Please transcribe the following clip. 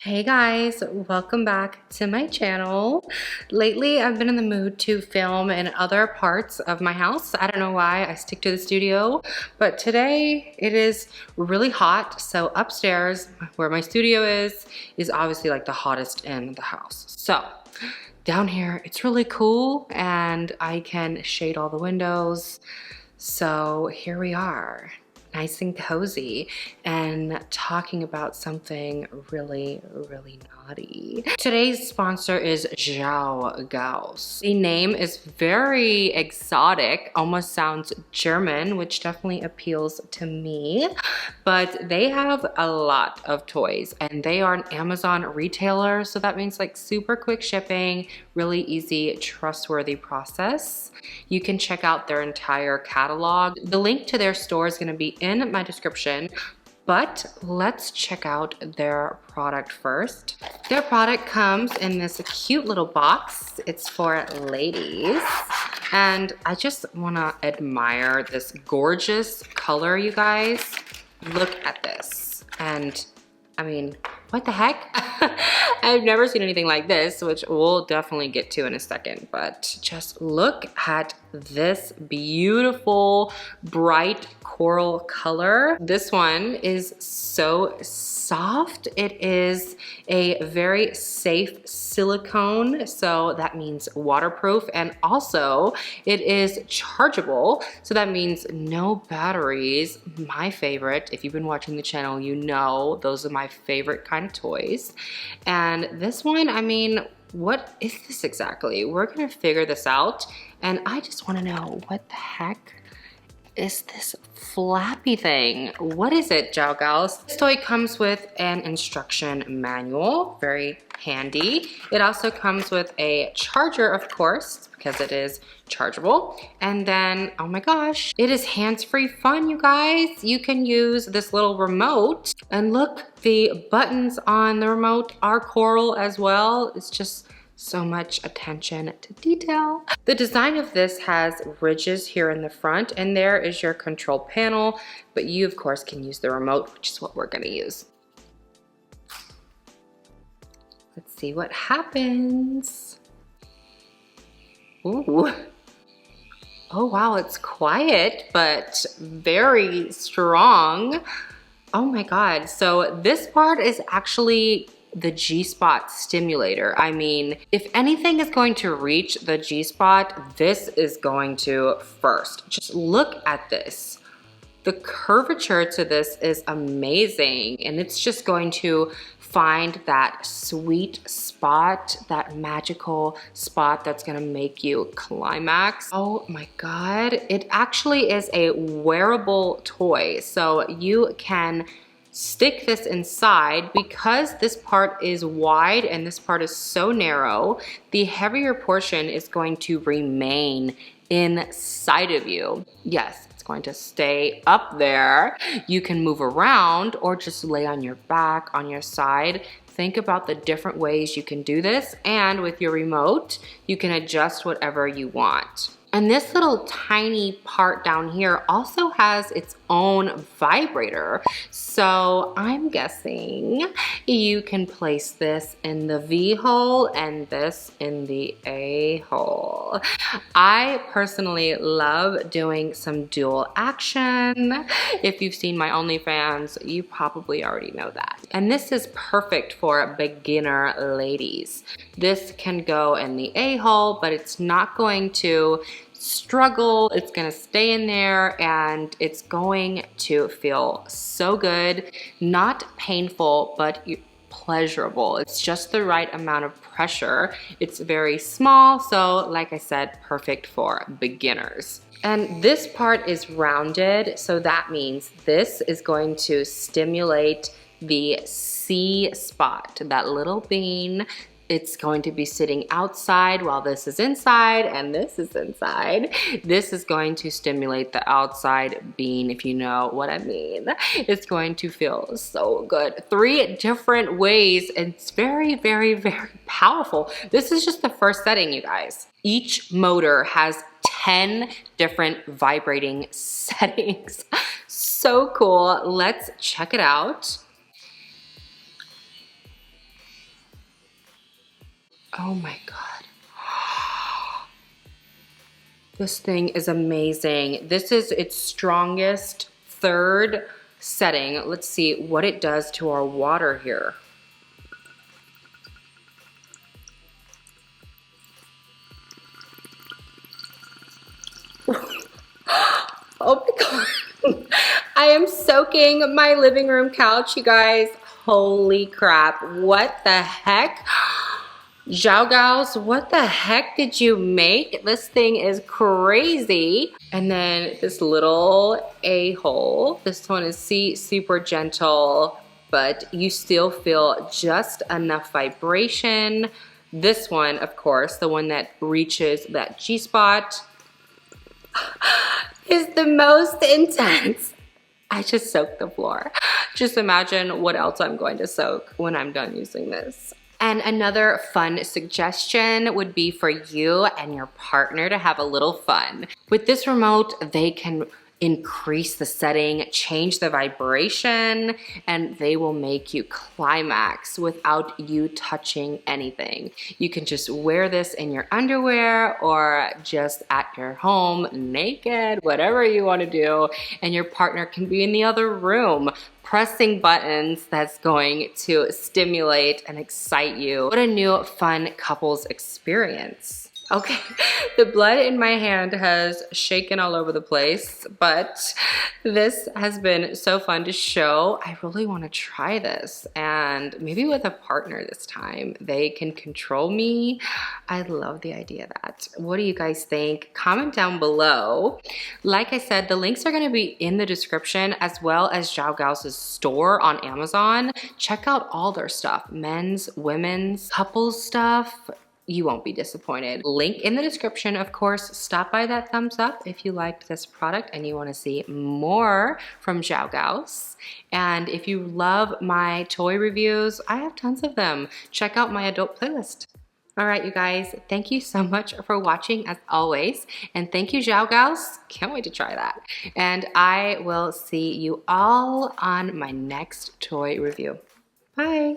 Hey guys, welcome back to my channel. Lately, I've been in the mood to film in other parts of my house. I don't know why I stick to the studio, but today it is really hot. So upstairs where my studio is obviously like the hottest in the house. So down here, it's really cool and I can shade all the windows. So here we are, nice and cozy, and talking about something really naughty. Today's sponsor is Jaogaus. The name is very exotic, almost sounds German, which definitely appeals to me, but they have a lot of toys and they are an Amazon retailer. So that means like super quick shipping, really easy, trustworthy process. You can check out their entire catalog. The link to their store is going to be in my description, but let's check out their product first. Their product comes in this cute little box. It's for ladies. And I just want to admire this gorgeous color, you guys. Look at this. And I mean, what the heck? I've never seen anything like this, which we'll definitely get to in a second, but just look at this beautiful, bright coral color. This one is so soft. It is a very safe silicone, so that means waterproof, and also it is chargeable, so that means no batteries. My favorite. If you've been watching the channel, you know those are my favorite kind of toys. And this one, I mean, what is this exactly? We're gonna figure this out, and I just want to know, what the heck is this flappy thing? What is it, Jaogaus? This toy comes with an instruction manual, very handy. It also comes with a charger, of course, because it is chargeable. And then, oh my gosh, it is hands-free fun, you guys. You can use this little remote, and look, the buttons on the remote are coral as well. It's just so much attention to detail. The design of this has ridges here in the front, and there is your control panel, but you of course can use the remote, which is what we're gonna use. Let's see what happens. Ooh. Oh wow, it's quiet, but very strong. Oh my God, so this part is actually the G-spot stimulator. I mean, if anything is going to reach the G-spot, this is going to first. Just look at this. The curvature to this is amazing, and it's just going to find that sweet spot, that magical spot that's gonna make you climax. Oh my God, it actually is a wearable toy, so you can stick this inside. Because this part is wide and this part is so narrow, the heavier portion is going to remain inside of you. Yes, it's going to stay up there. You can move around or just lay on your back, on your side. Think about the different ways you can do this, and with your remote, you can adjust whatever you want. And this little tiny part down here also has its own vibrator. So I'm guessing you can place this in the V hole and this in the A hole. I personally love doing some dual action. If you've seen my OnlyFans, you probably already know that. And this is perfect for beginner ladies. This can go in the A hole, but it's not going to struggle. It's gonna stay in there and it's going to feel so good. Not painful, but pleasurable. It's just the right amount of pressure. It's very small, so like I said, perfect for beginners. And this part is rounded, so that means this is going to stimulate the C spot, that little bean. It's going to be sitting outside while this is inside, and this is inside. This is going to stimulate the outside bean, if you know what I mean. It's going to feel so good. 3 different ways. It's very powerful. This is just the first setting, you guys. Each motor has 10 different vibrating settings. So cool. Let's check it out. Oh my God. This thing is amazing. This is its strongest third setting. Let's see what it does to our water here. Oh my God. I am soaking my living room couch, you guys. Holy crap. What the heck? Jaogaus, what the heck did you make? This thing is crazy. And then this little a-hole. This one is super gentle, but you still feel just enough vibration. This one, of course, the one that reaches that G-spot, is the most intense. I just soaked the floor. Just imagine what else I'm going to soak when I'm done using this. And another fun suggestion would be for you and your partner to have a little fun. With this remote, they can increase the setting, change the vibration, and they will make you climax without you touching anything. You can just wear this in your underwear or just at your home naked, whatever you want to do, and your partner can be in the other room pressing buttons that's going to stimulate and excite you. What a new fun couples experience. Okay, the blood in my hand has shaken all over the place, but this has been so fun to show. I really want to try this, and maybe with a partner this time. They can control me. I love the idea of that. What do you guys think? Comment down below. Like I said, the links are going to be in the description, as well as Jaogaus' store on Amazon. Check out all their stuff, men's, women's, couples stuff. You won't be disappointed. Link in the description, of course. Stop by that thumbs up if you liked this product and you want to see more from Jaogaus. And if you love my toy reviews, I have tons of them. Check out my adult playlist. All right, you guys, thank you so much for watching as always. And thank you, Jaogaus. Can't wait to try that. And I will see you all on my next toy review. Bye.